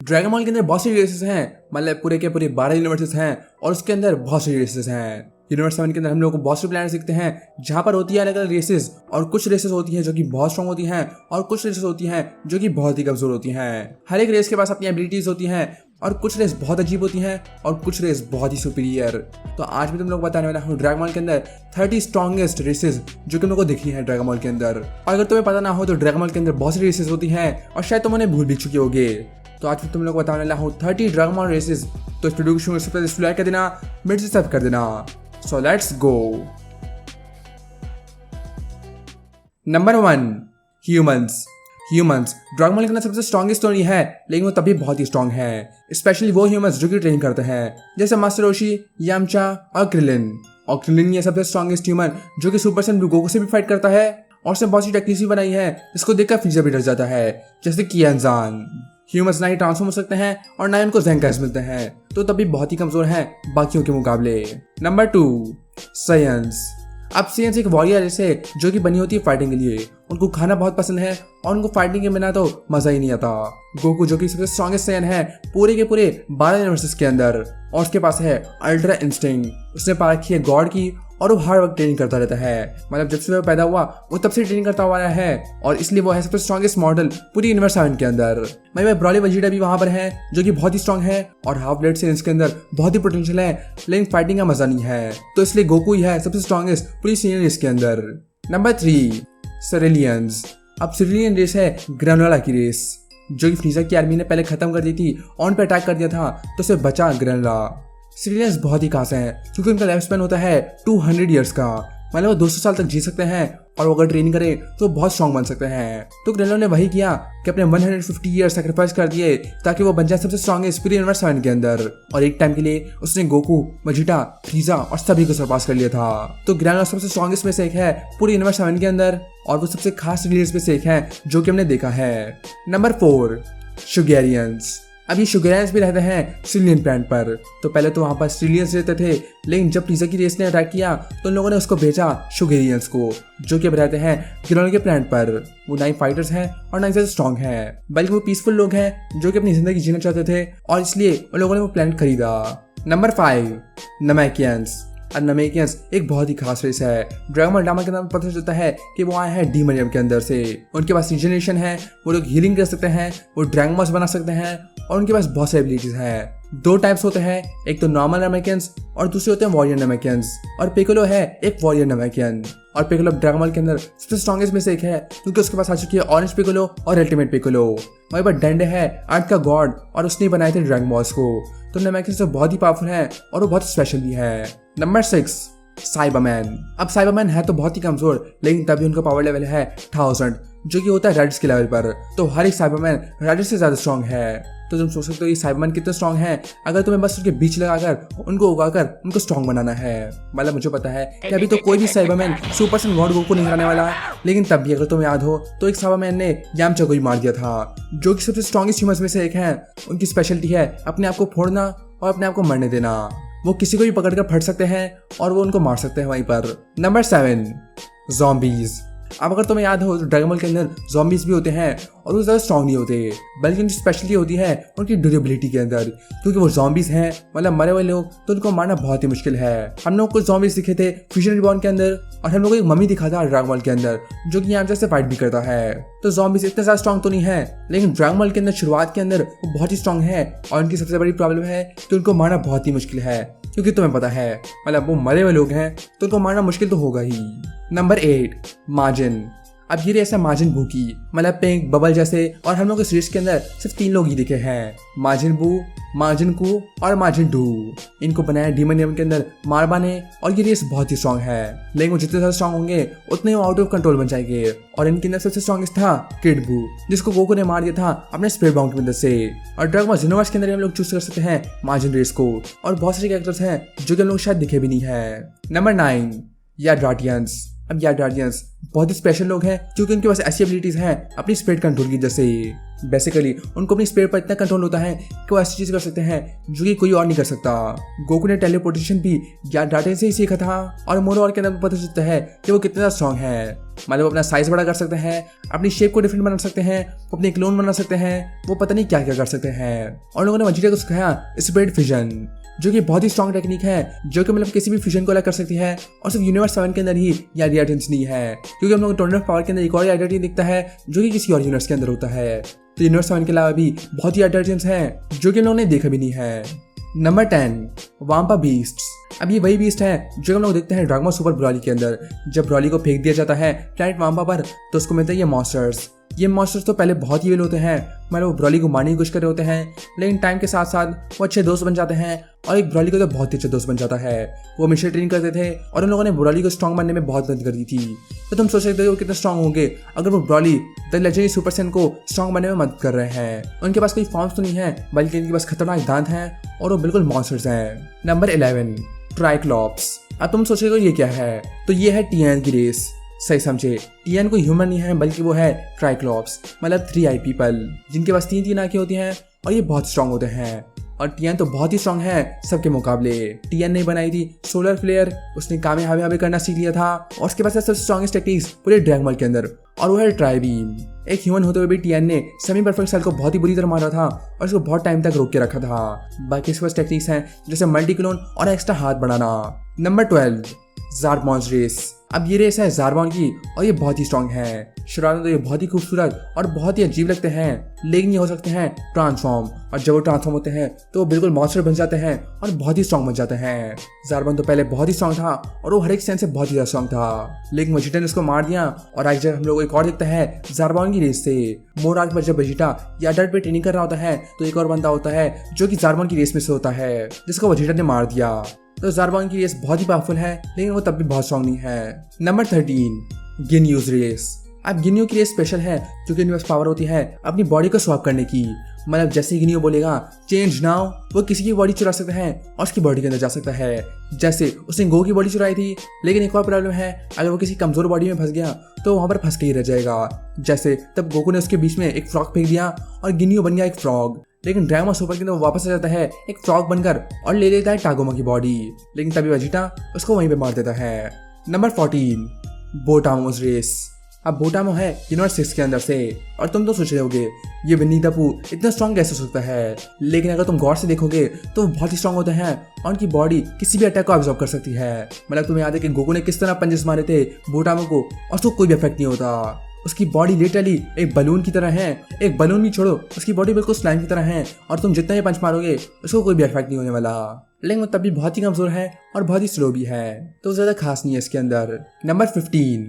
Dragon ball के अंदर बहुत सारी रेसेस हैं, मतलब पूरे के पूरे 12 यूनिवर्सेस हैं और उसके अंदर बहुत सारी रेसेस हैं। यूनिवर्स 7 के अंदर हम लोग को बहुत से प्लैनेट्स दिखते हैं जहाँ पर होती है अलग अलग रेसेस, और कुछ रेसेस होती हैं जो कि बहुत स्ट्रॉन्ग होती हैं और कुछ रेसेस होती हैं जो कि बहुत ही कमजोर होती हैं। हर एक रेस के पास अपनी एबिलिटीज होती हैं और कुछ रेस बहुत अजीब होती हैं और कुछ रेस बहुत ही सुपीरियर। तो आज मैं तुम लोग बताने वाला हूँ ड्रैगन बॉल के अंदर 30 स्ट्रॉन्गेस्ट रेसेस जो कि हम लोग को दिखी हैं ड्रैगन बॉल के अंदर। और अगर तुम्हें पता ना हो तो ड्रैगन बॉल के अंदर बहुत सारी रेसेस होती हैं और शायद तुम उन्हें भूल भी चुके होगे। तो आज मैं तुम लोग बताने वाला हूँ 30 ड्रैगन बॉल रेसेस। तो इस वीडियो को शुरू से पहले लाइक कर देना, मेरे से सब कर देना। So let's go. Number 1, humans dragon ball के अंदर सबसे स्ट्रॉन्गेस्ट तो नहीं है, लेकिन वो तभी बहुत ही स्ट्रॉन्ग है, स्पेशली वो ह्यूमंस जो कि ट्रेन करते हैं, जैसे मास्टर रोशी, यामचा और क्रिलिन ये सबसे स्ट्रॉन्गेस्ट ह्यूमन जो कि सुपर सैयन ब्लू गोकू से भी फाइट करता है और उसने बहुत सी टेक्निक्स भी बनाई है जिसको देखकर फ्रीजर भी डर जाता है, जैसे कियानजान। ह्यूमंस ना ही ट्रांसफॉर्म हो सकते हैं और ना ही उनको ज़ेंकाइस मिलते हैं, तो तभी बहुत ही कमजोर हैं बाकियों के मुकाबले। नंबर 2, साइयंस। अब साइयंस एक वॉरियर रेस है जो कि बनी होती है फाइटिंग के लिए। उनको खाना बहुत पसंद है और उनको फाइटिंग के बिना तो मजा ही नहीं आता। गोकू जो कि सबसे स्ट्रॉन्गेस्ट साइयन है पूरे के पूरे 12 यूनिवर्सेस के अंदर, और उसके पास है अल्ट्रा इंस्टिंक्ट। उसने पा रखी है गॉड की और वो हर वक्त ट्रेनिंग करता रहता है, मतलब जब से वो पैदा हुआ वो तब से ट्रेनिंग करता हुआ है, और इसलिए वो है सबसे स्ट्रॉन्गेस्ट मॉडल पूरी यूनिवर्स 7 के अंदर। भाई ब्रॉली वेजिटा भी वहां पर है जो कि बहुत ही स्ट्रॉन्ग है और हाफ ब्लेड से इसके अंदर बहुत ही पोटेंशियल है, लेकिन फाइटिंग का मजा नहीं है, तो इसलिए गोकू ही है सबसे स्ट्रॉन्गेस्ट पूरी सीनियर इसके अंदर। नंबर 3, सेरेलियंस। अब सेरेलियन रेस है ग्रेनोला की रेस जो कि फ्रीजा की आर्मी ने पहले खत्म कर दी थी, ऑन पे अटैक कर दिया था तो उसे बचा ग्रेनोला। सेरेलियंस बहुत ही खास हैं क्योंकि उनका लाइफ स्पैन होता है 200 ईयर्स का, मतलब वो 200 साल तक जी सकते हैं और वो अगर ट्रेनिंग करें तो बहुत स्ट्रॉन्ग बन सकते हैं। तो ग्रेनोला ने वही किया कि अपने 150 ईयर सैक्रिफाइस कर दिए ताकि वो बन जाए सबसे स्ट्रॉन्गेस्ट पूरी यूनिवर्स 7 के अंदर, और एक टाइम के लिए उसने गोकू, वेजिटा, फ्रीजा और सभी को सरपास कर लिया था। तो ग्रेनोला सबसे स्ट्रॉन्गेस्ट में से एक है पूरी यूनिवर्स 7 के अंदर, और वो सबसे खास लीडर्स में से एक है जो कि हमने देखा है। नंबर 4, शुगेरियंस। अब ये शुगेरियंस भी रहते हैं सिलियन प्लैनेट पर। तो पहले तो वहाँ पर सिलियंस रहते थे, लेकिन जब फ्रीजा की रेस ने अटैक किया तो उन लोगों ने उसको भेजा शुगेरियंस को, जो कि अब रहते हैं ग्रेनोला के प्लैनेट पर। वो ना ही फाइटर्स हैं और ना ही ज्यादा स्ट्रॉन्ग हैं, बल्कि वो पीसफुल लोग हैं जो कि अपनी जिंदगी जीना चाहते थे, और इसलिए उन लोगों ने वो प्लैनेट खरीदा। नंबर 5, नमैकियंस। और नमैकियंस एक बहुत ही खास रेस है। ड्रैगन बॉल ड्रामा के नाम पता चलता है कि वो आए हैं डीमन के अंदर से। उनके पास रिजनरेशन है, वो लोग हीलिंग कर सकते हैं, वो ड्रैगन बॉल्स बना सकते हैं, और उनके पास बहुत सारी एबिलिटीज हैं। 2 टाइप्स होते हैं, एक तो नॉर्मल नमैकियंस और दूसरे होते हैं वॉरियर नमैकियंस, और पिकोलो है एक वॉरियर नमैकियन। और पिकोलो ड्रैगन बॉल के अंदर सबसे स्ट्रॉन्गेस्ट में से एक है क्योंकि उसके पास आ चुकी है ऑरेंज पिकोलो और अल्टीमेट पिकोलो। वहीं पर डेंडे है अर्थ का गॉड और उसने बनाए थे ड्रैगन बॉल्स को। तो नमैकियंस तो बहुत ही पावरफुल है और वो बहुत स्पेशल भी है। नंबर 6, साइबरमैन। अब साइबरमैन है तो बहुत ही कमजोर, लेकिन तभी उनका पावर लेवल है 1000 जो कि होता है रेडिस के लेवल पर। तो हर एक साइबरमैन रेडिस से ज्यादा स्ट्रॉन्ग है। तो तुम सोच सकते हो ये साइबरमैन कितने स्ट्रॉन्ग है, अगर तुम्हें बस उनके बीच लगाकर उनको उगाकर उनको स्ट्रॉन्ग बनाना है। मतलब मुझे पता है कि अभी तो कोई भी साइबरमैन सुपर सैयन गॉड गोकू नहीं कराने वाला, लेकिन तब भी अगर तुम्हें याद हो तो एक साइबरमैन ने यामचा को ही मार दिया था, जो कि सबसे स्ट्रॉन्गेस्ट ह्यूमंस में से एक है। उनकी स्पेशलिटी है अपने आप को फोड़ना और अपने आप को मरने देना। वो किसी को भी पकड़कर फट सकते हैं और वो उनको मार सकते हैं वहीं पर। Number 7, zombies. अब अगर तुम्हें याद हो तो ड्रैगन बॉल के अंदर ज़ॉम्बीज भी होते हैं और वो ज़्यादा स्ट्रॉन्ग नहीं होते, बल्कि उनकी स्पेशलिटी होती है उनकी ड्यूरेबिलिटी के अंदर, क्योंकि वो ज़ॉम्बीज हैं, मतलब मरे हुए लोग, तो उनको मारना बहुत ही मुश्किल है। हम लोग कुछ ज़ॉम्बीज दिखे थे फ्यूजन रिबॉर्न के अंदर, और हम लोग को एक मम्मी दिखा था ड्रैगन बॉल के अंदर जो कि यामचा से फाइट भी करता है। तो ज़ॉम्बीज इतने ज़्यादा स्ट्रॉन्ग तो नहीं है, लेकिन ड्रैगन बॉल के अंदर शुरुआत के अंदर वो बहुत ही स्ट्रॉन्ग है, और उनकी सबसे बड़ी प्रॉब्लम है कि उनको मारना बहुत ही मुश्किल है, क्योंकि तुम्हें पता है मतलब वो मरे हुए लोग हैं तो उनको मारना मुश्किल तो होगा ही। Number 8, margin. अब ये रेस है मार्जिन बू की, मतलब पिंक बबल जैसे, और हम लोग इस रेस के अंदर सिर्फ 3 लोग ही दिखे हैं, मार्जिन बू, मार्जिन कू और मार्जिन डू। इनको बनाया डीमन के अंदर मारबा ने, और ये रेस बहुत ही स्ट्रॉन्ग है, लेकिन वो जितने ज्यादा स्ट्रॉन्ग होंगे उतने वो आउट ऑफ कंट्रोल बन जाएंगे। और इनके अंदर सबसे स्ट्रॉन्गेस्ट था किड बू, जिसको गोकू ने मार दिया था अपने स्प्रे बाउंड की मदद से। और ड्रैगन बॉल यूनिवर्स के अंदर हम लोग चूज कर सकते हैं मार्जिन रेस को, और बहुत सारे कैरेक्टर्स हैं जो कि हम लोग शायद दिखे भी नहीं है। नंबर 9, याड्राटियंस। अब यार गार्डियंस बहुत ही स्पेशल लोग हैं क्योंकि उनके पास ऐसी एबिलिटीज हैं अपनी स्पिरिट कंट्रोल की, जैसे बेसिकली उनको अपनी स्पिरिट पर इतना कंट्रोल होता है कि वो ऐसी चीज कर सकते हैं जो कि कोई और नहीं कर सकता। गोकू ने टेलीपोर्टेशन भी यार गार्डियन से ही सीखा था और मोरो के अंदर पता चलता है कि वो कितना स्ट्रॉन्ग है। मतलब अपना साइज बड़ा कर सकते हैं, अपनी शेप को डिफरेंट बना सकते हैं, अपने क्लोन बना सकते हैं, वो पता नहीं क्या क्या कर सकते हैं। और लोगों ने वेजिटा को सिखाया स्पिरिट फिजन, जो कि बहुत ही स्ट्रॉन्ग टेक्निक है जो कि मतलब किसी भी फ्यूजन को अलग कर सकती है। और सिर्फ यूनिवर्स 7 के अंदर ही ये आइडियाटिन्स नहीं है, क्योंकि हम लोग टोर्नेट ऑफ पावर के अंदर एक और आइडियाटिन दिखता है जो कि किसी और यूनिवर्स के अंदर होता है। तो यूनिवर्स 7 के अलावा भी बहुत ही आइडियाटिन्स हैं जो कि हम लोगों ने देखा भी नहीं है। Number 10 Vampa beasts. अब ये वही बीस्ट है जो हम लोग देखते हैं ड्रैगन बॉल सुपर ब्रॉली के अंदर। जब ब्रॉली को फेंक दिया जाता है प्लैनेट वाम्पा पर तो उसको मिलते हैं ये मॉन्स्टर्स। ये मॉन्स्टर्स तो पहले बहुत ही विल होते हैं, मतलब वो ब्रॉली को मारने की कोशिश कर रहे होते हैं, लेकिन टाइम के साथ साथ वो अच्छे दोस्त बन जाते हैं और एक ब्रॉली को तो बहुत ही अच्छा दोस्त बन जाता है। वो हमेशा ट्रेन करते थे और उन लोगों ने ब्रॉली को स्ट्रॉन्ग बनने में बहुत मदद कर दी थी। तो तुम सोच सकते हो कितने स्ट्रॉन्ग होंगे अगर वो Broly the legendary super Saiyan को स्ट्रॉन्ग बनने में मदद कर रहे हैं। उनके पास कोई फॉर्म्स तो नहीं है, बल्कि इनके पास खतरनाक दांत हैं और वो बिल्कुल मॉन्स्टर्स हैं। नंबर 11 ट्राइक्लॉप्स। अब तुम सोचेगा ये क्या है, तो ये है टियान की रेस। सही समझे, टियान कोई ह्यूमन नहीं है बल्कि वो है ट्राइक्लॉप्स, मतलब 3 आई पीपल जिनके पास 3 आंखें होती हैं और ये बहुत स्ट्रांग होते हैं। और टियान तो बहुत ही स्ट्रांग है सबके मुकाबले। टियान ने बनाई थी सोलर फ्लेयर, उसने कामे हावे करना सीख लिया था और उसके पास सबसे स्ट्रॉन्गेस्ट टेक्निक्स पूरे ड्रैगन बॉल के अंदर, और वो है ट्राई बीम। एक ह्यूमन होते हुए भी टियान ने सेमी परफेक्ट सेल को बहुत ही बुरी तरह मारा था और उसको बहुत टाइम तक रोक के रखा था। बाकी इसके पास टेक्निक्स हैं जैसे मल्टी क्लोन और एक्स्ट्रा हाथ बढ़ाना। Number 12 Zarbon's race. अब ये रेस है ज़ारबॉन की और ये बहुत ही स्ट्रॉन्ग है। शुरुआत में तो ये बहुत ही खूबसूरत और बहुत ही अजीब लगते हैं, लेकिन ये हो सकते हैं ट्रांसफॉर्म, और जब वो ट्रांसफॉर्म होते हैं तो वो बिल्कुल मॉन्स्टर बन जाते हैं और बहुत ही स्ट्रॉन्ग बन जाते हैं। ज़ारबॉन तो पहले बहुत ही स्ट्रॉन्ग था और वो हर एक सेंस से बहुत ही ज़्यादा स्ट्रॉन्ग था, लेकिन वेजिटा ने उसको मार दिया। और आज जब हम लोग एक और दिखता है ज़ारबॉन की रेस से, मोराज पर जब वेजिटा या डर्ट पे ट्रेनिंग कर रहा होता है तो एक और बंदा होता है जो कि ज़ारबॉन की रेस में से होता है, जिसको वेजिटा ने मार दिया। तो ज़ारबॉन की रेस बहुत ही पावरफुल है, लेकिन वो तब भी बहुत स्ट्रॉन्ग नहीं है। Number 13 Ginyu's race. अब गिन्यू की रेस स्पेशल है क्योंकि इनके पास पावर होती है अपनी बॉडी को स्वैप करने की। मतलब जैसे ही गिन्यू बोलेगा चेंज नाउ, वो किसी की बॉडी चुरा सकता है और उसकी बॉडी के अंदर जा सकता है। जैसे उसने गो की बॉडी चुराई थी, लेकिन एक और प्रॉब्लम है, अगर वो किसी कमजोर बॉडी में फंस गया तो वहां पर फंस के ही रह जाएगा। जैसे तब गोकू ने उसके बीच में एक फ्रॉग फेंक दिया और गिन्यू बन गया एक फ्रॉग, लेकिन ड्रैगन बॉल सुपर के अंदर वापस आ जाता है एक फ्रॉग बनकर और ले लेता है टागोमा की बॉडी, लेकिन तभी वेजिटा उसको वहीं पे मार देता है। Number 14 Botamo's race. अब बोटामो है यूनिवर्स 6 के अंदर से, और तुम तो सोच रहे होगे ये विन्नी द पूह इतना स्ट्रॉन्ग कैसे हो सकता है, लेकिन अगर तुम गौर से देखोगे तो वो बहुत ही स्ट्रॉन्ग होते हैं और उनकी बॉडी किसी भी अटैक को ऑब्जॉर्व कर सकती है। मतलब तुम्हें याद है कि गोकू ने किस तरह पंजेस मारे थे बोटामो को और उसको कोई भी इफेक्ट नहीं होता। उसकी बॉडी लिटरली एक बलून की तरह है, एक बलून भी छोड़ो, उसकी बॉडी बिल्कुल स्लाइम की तरह है और तुम जितना ही पंच मारोगे उसको कोई भी इफेक्ट नहीं होने वाला। लेकिन वो तब भी बहुत ही कमजोर है और बहुत ही स्लो भी है, तो ज्यादा खास नहीं है इसके अंदर। Number 15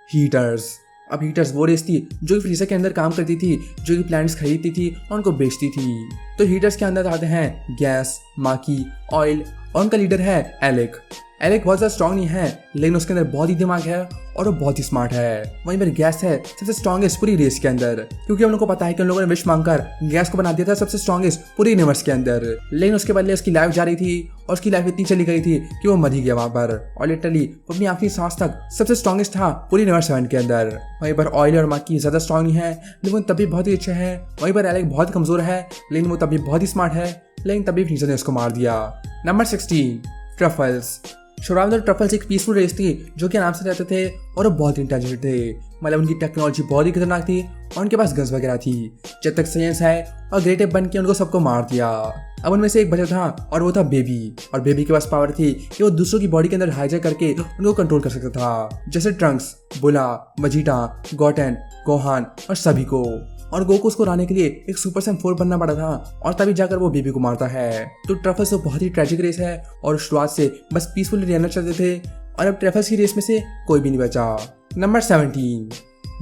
heaters. अब हीटर्स वो रेस थी जो कि फ्रीजर के अंदर काम करती थी, जो कि प्लैनेट्स खरीदती थी और उनको बेचती थी। तो हीटर्स के अंदर आते हैं गैस, माकी, ऑयल, और उनका लीडर है एलेक। एलेक बहुत ज़्यादा स्ट्रॉन्ग नहीं है, लेकिन उसके अंदर बहुत ही दिमाग है और वो बहुत ही स्मार्ट है। वहीं पर गैस है सबसे स्ट्रॉन्गेस्ट पूरी रेस के अंदर, क्योंकि हम लोग को पता है कि उन लोगों ने विश मांगकर गैस को बना दिया था सबसे स्ट्रॉन्गेस्ट पूरी यूनिवर्स के अंदर, लेकिन उसके बदले उसकी लाइफ जा रही थी और उसकी लाइफ इतनी चली गई थी कि वो मर ही गया वहां पर, और लिटरली वो अपनी आखिरी सांस तक सबसे स्ट्रॉन्गेस्ट था पूरी यूनिवर्स 7 के अंदर। वहीं पर ऑयल और माकी ज्यादा स्ट्रॉन्ग नहीं है, लेकिन तभी बहुत ही अच्छे हैं। वहीं पर एलेक बहुत कमजोर है, लेकिन वो तभी बहुत ही स्मार्ट है, लेकिन तभी फ्रीजर ने उसको मार दिया। Number 16 truffles. शुरुआत में तो ट्रफल्स एक पीसफुल रेस थी जो कि आराम से रहते थे और वो बहुत इंटेलिजेंट थे। मतलब उनकी टेक्नोलॉजी बहुत ही खतरनाक थी और उनके पास गन्स वगैरह थी। जब तक साइंस है और ग्रेट एप बन के उनको सबको मार दिया। अब उनमें से एक बचा था और वो था बेबी, और बेबी के पास पावर थी कि वो दूसरों की बॉडी के अंदर हाईजैक करके उनको कंट्रोल कर सकता था, जैसे ट्रंक्स, बुला, वेजिटा, गोटेन, गोहान और सभी को। और गोकू उसको हराने के लिए एक सुपर सैयन 4 बनना पड़ा था और तभी जाकर वो बेबी को मारता है। तो ट्रफल्स तो बहुत ही ट्रेजिक रेस है और शुरुआत से बस पीसफुली रहना चाहते थे, और अब ट्रफल्स की रेस में से कोई भी नहीं बचा। Number 17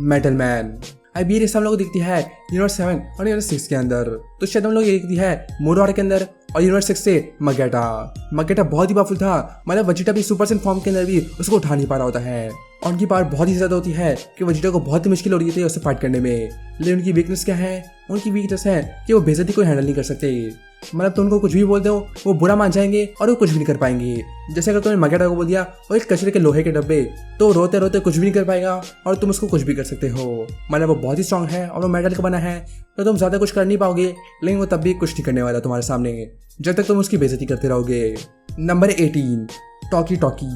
metal man. अब ये रेस हम लोग दिखती है यूनिवर्स 7 और यूनिवर्स 6 के अंदर। तो शायद हम लोग ये दिखती है मोरार के अंदर और यूनिवर्स 6 से मगेटा बहुत ही पावरफुल था। मतलब वेजिटा भी सुपर सैयन फॉर्म के अंदर भी उसको उठा नहीं पा रहा होता है, और उनकी पावर बहुत ही ज़्यादा होती है कि वेजिटा को बहुत ही मुश्किल हो रही थी उससे फाइट करने में। लेकिन उनकी वीकनेस क्या है? उनकी वीकनेस है कि वो बेइज्जती को हैंडल नहीं कर सकते। मतलब तो उनको कुछ भी बोल दो वो बुरा मान जाएंगे और वो कुछ भी नहीं कर पाएंगे। जैसे अगर तुमने मगेटा को बोल दिया और एक कचरे के लोहे के डब्बे, तो रोते रोते कुछ भी नहीं कर पाएगा और तुम उसको कुछ भी कर सकते हो। मतलब वो बहुत ही स्ट्रांग है और वो मेटल का बना है, तो तुम ज़्यादा कुछ कर नहीं पाओगे, लेकिन वो तब भी कुछ नहीं करने वाला तुम्हारे सामने जब तक तुम उसकी बेइज्जती करते रहोगे। Number 18, Toki Toki.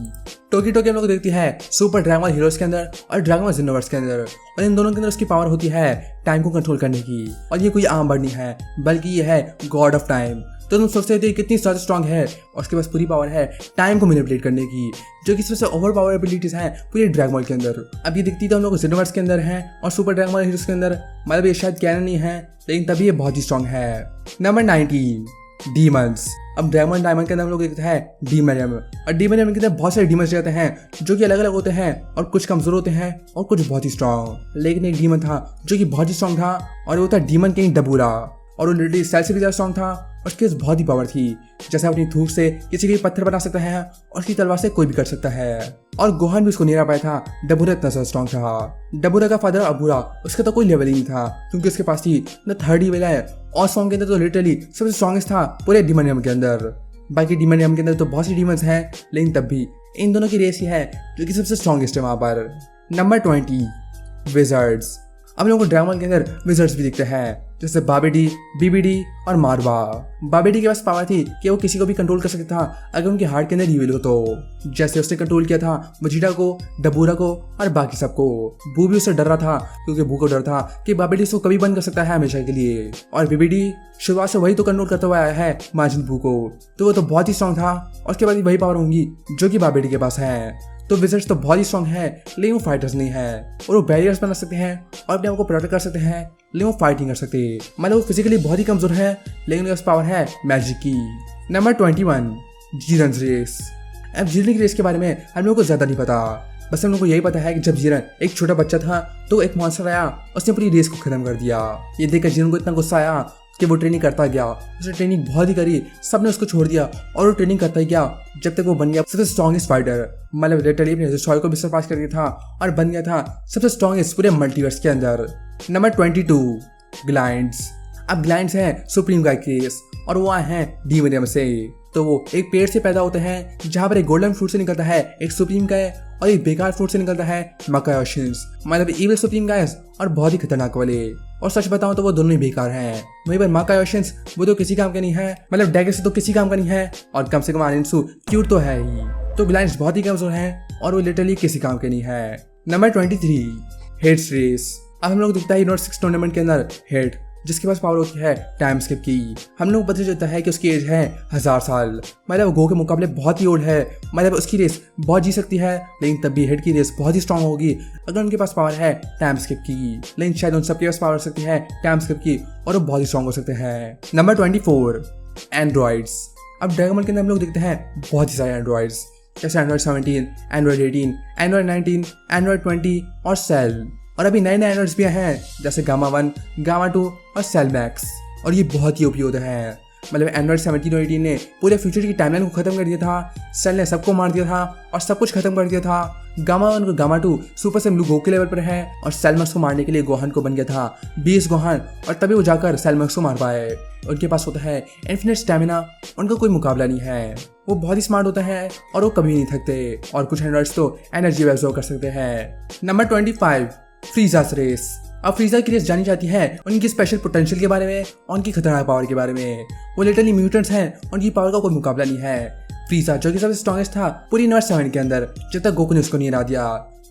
Toki Toki हम लोग देखती है सुपर ड्रैगन बॉल हीरोज के अंदर और ड्रैगन बॉल यूनिवर्स के अंदर, और इन दोनों के अंदर उसकी पावर होती है टाइम को कंट्रोल करने की। और ये कोई आम बर्ड नहीं है, बल्कि ये है गॉड ऑफ टाइम। तो तुम सोचते थे कितनी ज़्यादा स्ट्रांग है और उसके पास पूरी पावर है टाइम को मैनिपुलेट करने की, जो कि सबसे ओवर पावर एबिलिटीज हैं पूरे ड्रैगन बॉल के अंदर। अब ये दिखती तो हम लोग यूनिवर्स के अंदर है और सुपर ड्रैगन बॉल हीरोज के अंदर, मतलब ये शायद कैनन नहीं है, लेकिन तभी ये बहुत ही स्ट्रांग है। Number 19, demons. अब ड्रैगन डायमंड के अंदर हम लोग देखते हैं डीमनियम, और डीमनियम के अंदर बहुत सारे डीमंस रहते हैं जो कि अलग अलग होते हैं और कुछ कमजोर होते हैं और कुछ बहुत ही स्ट्रांग। लेकिन एक डीमन था जो कि बहुत ही स्ट्रांग था और वो था डीमन किंग डबूरा, और वो लिटरली सेल से भी ज्यादा स्ट्रांग था और उसके पास बहुत ही पावर थी। जैसे अपनी थूक से किसी भी पत्थर बना सकता है और उसकी तलवार से कोई भी कर सकता है, और गोहान भी उसको नहीं हरा पाया था। डबूरा इतना ज्यादा स्ट्रांग था। डबूरा का फादर अबूरा, उसका तो कोई लेवल ही नहीं था क्योंकि उसके पास थी न थर्ड लेवल है, और सॉन्ग के अंदर तो लिटरली सबसे स्ट्रांगेस्ट था पूरे डीमनियम के अंदर। बाकी डीमनियम के अंदर तो बहुत सी डीमंस हैं, लेकिन तब भी इन दोनों की रेस ही है जो कि सबसे स्ट्रांगेस्ट है वहाँ पर। Number 20, wizards. अब लोगों को ड्रैगन के अंदर विजर्ड्स भी दिखते हैं, जैसे बाबेडी, बीबीडी और मारवा। बाबेडी के पास पावर थी कि वो किसी को भी कंट्रोल कर सकता था अगर उनके हार्ट के अंदर ईविल हो तो। जैसे उसने कंट्रोल किया था वजीटा को, डबूरा को और बाकी सबको। बू भी उससे डर रहा था क्योंकि बू को डर था कि बाबेडी उसको कभी बंद कर सकता है हमेशा के लिए। और बीबीडी शुरुआत से वही तो कंट्रोल करता हुआ आया है माजिन बू को, तो वो तो बहुत ही स्ट्रांग था, और उसके बाद भी वही पावर होंगी जो कि बाबेडी के पास है। तो विजर्ड्स तो बहुत ही स्ट्रांग है, लेकिन वो फाइटर्स नहीं है, और वो बैरियर्स बना सकते हैं और अपने आप को प्रोटेक्ट कर सकते हैं, लेकिन वो फाइट नहीं कर सकते। मतलब वो फिजिकली बहुत ही कमजोर है, लेकिन उनके पास पावर है मैजिक की। Number 21, Jiren's race. अब जीरन की रेस के बारे में हम लोगों को ज्यादा नहीं पता, बस हम लोग को यही पता है कि जब जीरन एक छोटा बच्चा था तो एक मॉन्स्टर आया, उसने पूरी रेस को खत्म कर दिया। ये देखकर जीरन को इतना गुस्सा आया कि वो ट्रेनिंग करता गया। उसने ट्रेनिंग बहुत ही करी, सबने उसको छोड़ दिया और वो ट्रेनिंग करता ही गया जब तक वो बन गया सबसे स्ट्रॉन्गेस्ट फाइटर। मतलब लिटरली अपने सॉय को भी सरपास कर दिया था और बन गया था सबसे स्ट्रॉन्गेस्ट पूरे मल्टीवर्स के अंदर। नंबर 22, ग्लाइंड्स। अब ग्लाइंड्स हैं सुप्रीम गाय की रेस, और वो आए हैं डीमनियम से। तो वो एक पेड़ से पैदा होते हैं जहाँ पर एक गोल्डन फ्रूट से निकलता है एक सुप्रीम गाय, और एक बेकार फ्रूट से निकलता है मकायोशिन्स, मतलब इविल सुप्रीम गायस और बहुत ही खतरनाक वाले। और सच बताऊं तो वो दोनों ही बेकार हैं। वहीं पर मकायोशिन्स वो तो किसी काम का नहीं है, मतलब डैगेस तो किसी काम का नहीं है, और कम से कम आनिंसु क्यूट तो है ही। तो ग्लाइंड्स बहुत ही कमजोर हैं और वो लिटरली किसी काम के नहीं है। Number 23, heads race. अब हम लोग दिखता है यूनिवर्स 6 टूर्नामेंट के अंदर हेड, जिसके पास पावर होती है टाइम स्किप की। हम लोग को पता चलता है कि उसकी एज है 1000 साल, मतलब गो के मुकाबले बहुत ही ओल्ड है। मतलब उसकी रेस बहुत जी सकती है, लेकिन तब भी हेड की रेस बहुत ही स्ट्रांग होगी अगर उनके पास पावर है टाइम स्किप की। लेकिन शायद उन सबके पास पावर हो सकती है टाइम स्किप की और वो बहुत ही स्ट्रांग हो सकते हैं। Number 24, androids. अब ड्रैगन बॉल के अंदर हम लोग देखते हैं बहुत ही सारे एंड्रॉइड्स, जैसे एंड्रॉइड 17, एंड्रॉइड 18, एंड्रॉइड 19, एंड्रॉइड 20 और सेल। और अभी नए नए एंड्रॉइड्स भी हैं जैसे गामा 1, गामा 2 और सेल मैक्स, और ये बहुत ही ओपी होते हैं। मतलब एंड्रॉइड 17 और 18 ने पूरे फ्यूचर की टाइमलाइन को खत्म कर दिया था, सेल ने सबको मार दिया था और सब कुछ खत्म कर दिया था। गामा 1 और गामा 2 सुपर से ब्लू गो के लेवल पर है, और सेलमैक्स को मारने के लिए गोहान को बन गया था 20 गोहान, और तभी वो जाकर सेलमैक्स को मार पाए। उनके पास होता है इन्फिनिट स्टैमिना, उनका कोई मुकाबला नहीं है। वो बहुत ही स्मार्ट होते हैं और वो कभी नहीं थकते, और कुछ एंड्रॉइड्स तो एनर्जी एब्जॉर्ब कर सकते हैं। Number 25, Frieza's race. अब फ्रीजा की रेस जानी जाती है उनकी स्पेशल पोटेंशियल के बारे में और उनकी खतरनाक पावर के बारे में। वो लिटरली म्यूटेंट्स हैं, उनकी पावर का कोई मुकाबला नहीं है। फ्रीजा जो कि सबसे स्ट्रॉन्गेस्ट था पूरी यूनिवर्स 7 के अंदर जब तक गोकू ने उसको नहीं हरा दिया।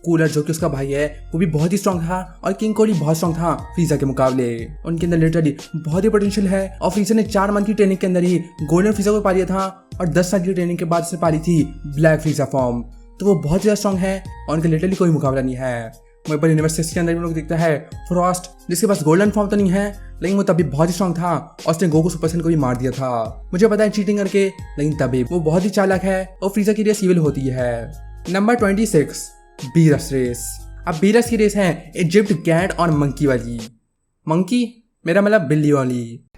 कूलर जो कि उसका भाई है वो भी बहुत ही स्ट्रॉन्ग था, और किंग कोली बहुत स्ट्रॉन्ग था फ्रीजा के मुकाबले। उनके अंदर लिटरली बहुत ही पोटेंशियल है, और फ्रीजा ने 4 मंथ की ट्रेनिंग के अंदर ही गोल्डन फ्रीजा को पा लिया था, और 10 साल की ट्रेनिंग के बाद उसे पा ली थी ब्लैक फ्रीजा फॉर्म। तो वो बहुत ज्यादा स्ट्रॉन्ग है और उनके लिटरली कोई मुकाबला नहीं है। वहीं पर यूनिवर्स 6 के अंदर भी लोग दिखता है फ्रॉस्ट, जिसके पास गोल्डन फॉर्म तो नहीं है, लेकिन वो तभी बहुत ही स्ट्रॉन्ग था और उसने गोकू सुपर सैयन को भी मार दिया था। मुझे पता है चीटिंग करके, लेकिन तभी वो बहुत ही चालाक है और फ्रीजा की रेस इविल होती है। नंबर 26, बीरस रेस। अब बीरस की रेस है इजिप्ट, गैंड और मंकी वाली। मंकी मेरा मतलब बिल्ली वाली।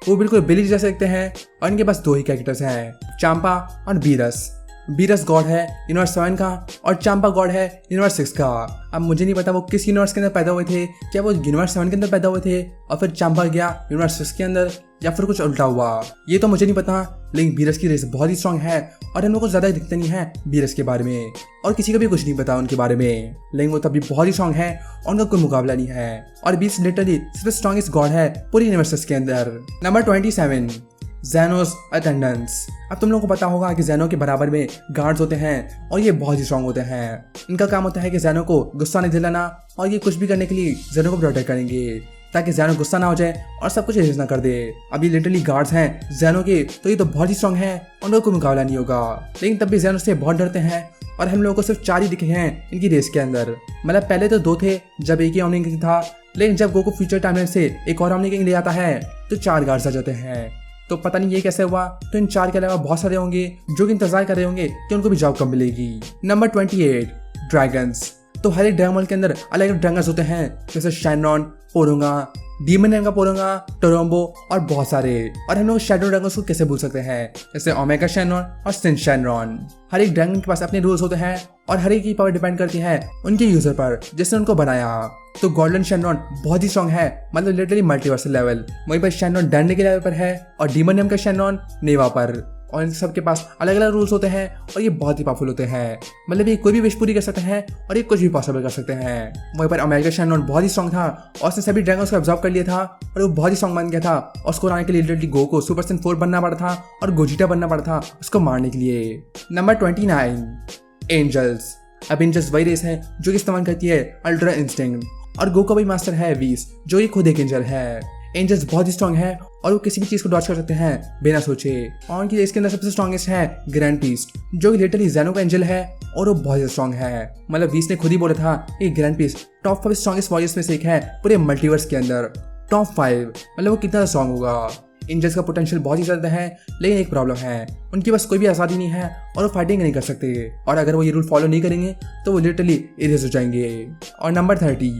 वो बिल्कुल बिल्ली जैसे दिखते हैं, और इनके पास 2 ही कैरेक्टर्स हैं, चांपा और बीरस। बीरस गॉड है यूनिवर्स 7 का और चांपा गॉड है यूनिवर्स 6 का। अब मुझे नहीं पता वो किस यूनिवर्स के अंदर पैदा हुए थे, क्या वो यूनिवर्स 7 के अंदर पैदा हुए थे और फिर चांपा गया यूनिवर्स 6 के अंदर, या फिर कुछ उल्टा हुआ, ये तो मुझे नहीं पता। लेकिन बीरस की रेस बहुत ही स्ट्रॉन्ग है और हम लोग को ज्यादा दिखता नहीं है बीरस के बारे में, और किसी को भी कुछ नहीं पता उनके बारे में, लेकिन वो तब भी बहुत ही स्ट्रॉन्ग है और उनका कोई मुकाबला नहीं है। और बीरस लिटरली सबसे स्ट्रॉन्गेस्ट गॉड है पूरी यूनिवर्स के अंदर। Number 27 Zeno's attendants. अब तुम लोगों को पता होगा कि ज़ेनो के बराबर में गार्ड्स होते हैं और ये बहुत ही स्ट्रांग होते हैं। इनका काम होता है कि ज़ेनो को गुस्सा नहीं दिलाना और ये कुछ भी करने के लिए ज़ेनो को प्रोटेक्ट करेंगे ताकि ज़ेनो गुस्सा ना हो जाए और सब कुछ इरेज ना कर दे। अब ये लिटरली गार्ड्स हैं ज़ेनो के, तो ये तो बहुत ही स्ट्रांग है, उनका कोई मुकाबला नहीं होगा। लेकिन तब भी ज़ेनो से बहुत डरते हैं और हम लोगों को सिर्फ 4 ही दिखे हैं इनकी रेस के अंदर। मतलब पहले तो 2 थे जब एक ही ओमनी किंग था, लेकिन जब गोकू फ्यूचर टाइमलाइन से एक और ओमनी किंग ले आता है तो 4 गार्ड्स आ जाते हैं। तो पता नहीं ये कैसे हुआ, तो इन 4 के अलावा बहुत सारे होंगे जो कि इंतजार कर रहे होंगे कि उनको भी जॉब कब मिलेगी। Number 28 dragons. तो हर एक ड्रैगन वर्ल्ड के अंदर अलग अलग ड्रैगन्स होते हैं, जैसे शाइनरॉन, पोरोंगा, डीमन नेम का पोरोंगा, टोरोम्बो और बहुत सारे। और हम लोग शैडो ड्रैगन्स को कैसे भूल सकते हैं, जैसे ओमेगा शाइनरॉन और सिन शाइनरॉन। हर एक ड्रैगन के पास अपने रूल्स होते हैं और हर एक की पावर डिपेंड करती है उनके यूजर पर जिसने उनको बनाया। तो गोल्डन शाइनरॉन बहुत ही स्ट्रॉन्ग है, मतलब लिटरली मल्टीवर्सल लेवल। वहीं पर शाइनरॉन डंडे के लेवल पर है और डीमन नेम का शाइनरॉन नेवा पर। और इन सब के पास अलग अलग रूल्स होते हैं और ये बहुत ही पावरफुल होते हैं, मतलब ये कोई भी विश पूरी कर सकते हैं और ये कुछ भी पॉसिबल कर सकते हैं। वहीं पर ओमेगा शाइनरॉन बहुत ही स्ट्रॉन्ग था और उसने सभी ड्रैगन्स को एब्जॉर्ब कर लिया था और वो बहुत ही स्ट्रॉन्ग बन गया था और उसको आने के लिए लिटरली गो को सुपर सेन 4 बनना पड़ा था और गोजिटा बनना पड़ा था उसको मारने के लिए। Number 29 angels. अब एंजल्स वही रेस है जो कि इस्तेमाल करती है अल्ट्रा इंस्टिंक्ट और गो का भी मास्टर है वीस, जो ये खुद एक एंजल है। एंजल्स बहुत ही स्ट्रॉन्ग है और वो किसी भी चीज को डॉच कर सकते हैं बिना सोचे। और उनकी रेस के अंदर सबसे स्ट्रॉन्गेस्ट है ग्रैंड पीस्ट, जो कि लिटरली ज़ेनो का एंजल है और वो बहुत ही स्ट्रॉन्ग है। मतलब वीस ने खुद ही बोला था कि ग्रैंड पीस्ट टॉप 5 स्ट्रॉन्गेस्ट वॉरियर्स में से एक है पूरे मल्टीवर्स के अंदर, टॉप 5। मतलब वो कितना स्ट्रॉन्ग होगा। एंजल्स का पोटेंशियल बहुत ही ज़्यादा है, लेकिन एक प्रॉब्लम है, उनके पास कोई भी आज़ादी नहीं है और वो फाइटिंग नहीं कर सकते, और अगर वो ये रूल फॉलो नहीं करेंगे तो वो लिटरली इरेज हो जाएंगे। और नंबर 30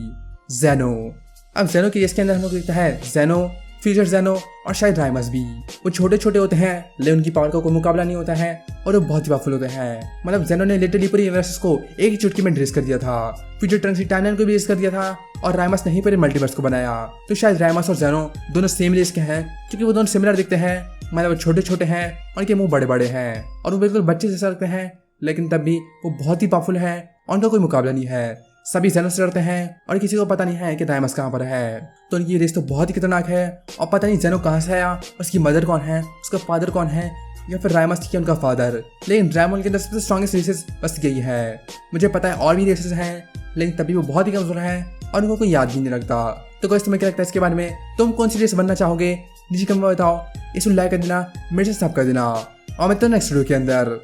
ज़ेनो। अब ज़ेनो की रेस के अंदर हम लोग देखता है ज़ेनो, फ्यूचर ज़ेनो और शायद राइमस भी। वो छोटे छोटे होते हैं लेकिन उनकी पावर का कोई मुकाबला नहीं होता है और वो बहुत ही पावरफुल होते हैं। मतलब ज़ेनो ने लिटरली पूरी यूनिवर्स को एक ही चुटकी में ड्रेस कर दिया था। फ्यूचर ट्रंक्स की टाइमलाइन को भी ड्रेस कर दिया था और राइमस ने ही पूरे मल्टीवर्स को बनाया। तो शायद राइमस और ज़ेनो दोनों सेम रेस के हैं क्योंकि वो दोनों सिमिलर दिखते हैं। मतलब वो छोटे छोटे हैं और उनके मुंह बड़े बड़े हैं और वो बिल्कुल बच्चे जैसा लगते हैं, लेकिन तब भी वो बहुत ही पावरफुल है और उनका कोई मुकाबला नहीं है। सभी ज़ेनो से डरते हैं और किसी को पता नहीं है कि राइमस कहाँ पर है। तो उनकी रेस तो बहुत ही खतरनाक है और पता नहीं ज़ेनो कहाँ से आया, उसकी मदर कौन है, उसका फादर कौन है, या फिर राइमस थी उनका फादर। लेकिन ड्रैगन के अंदर सबसे स्ट्रॉन्गेस्ट रेसेस बस यही है। मुझे पता है और भी रेसेस हैं, लेकिन तभी वो बहुत ही कमजोर है और उनको कोई याद भी नहीं रखता। तो गाइस तुम्हें क्या लगता है इसके बारे में, तुम कौन सी रेस बनना चाहोगे नीचे कमेंट में बताओ। इसे लाइक कर देना, मेरे से सब कर देना और मैं तो नेक्स्ट वीडियो के अंदर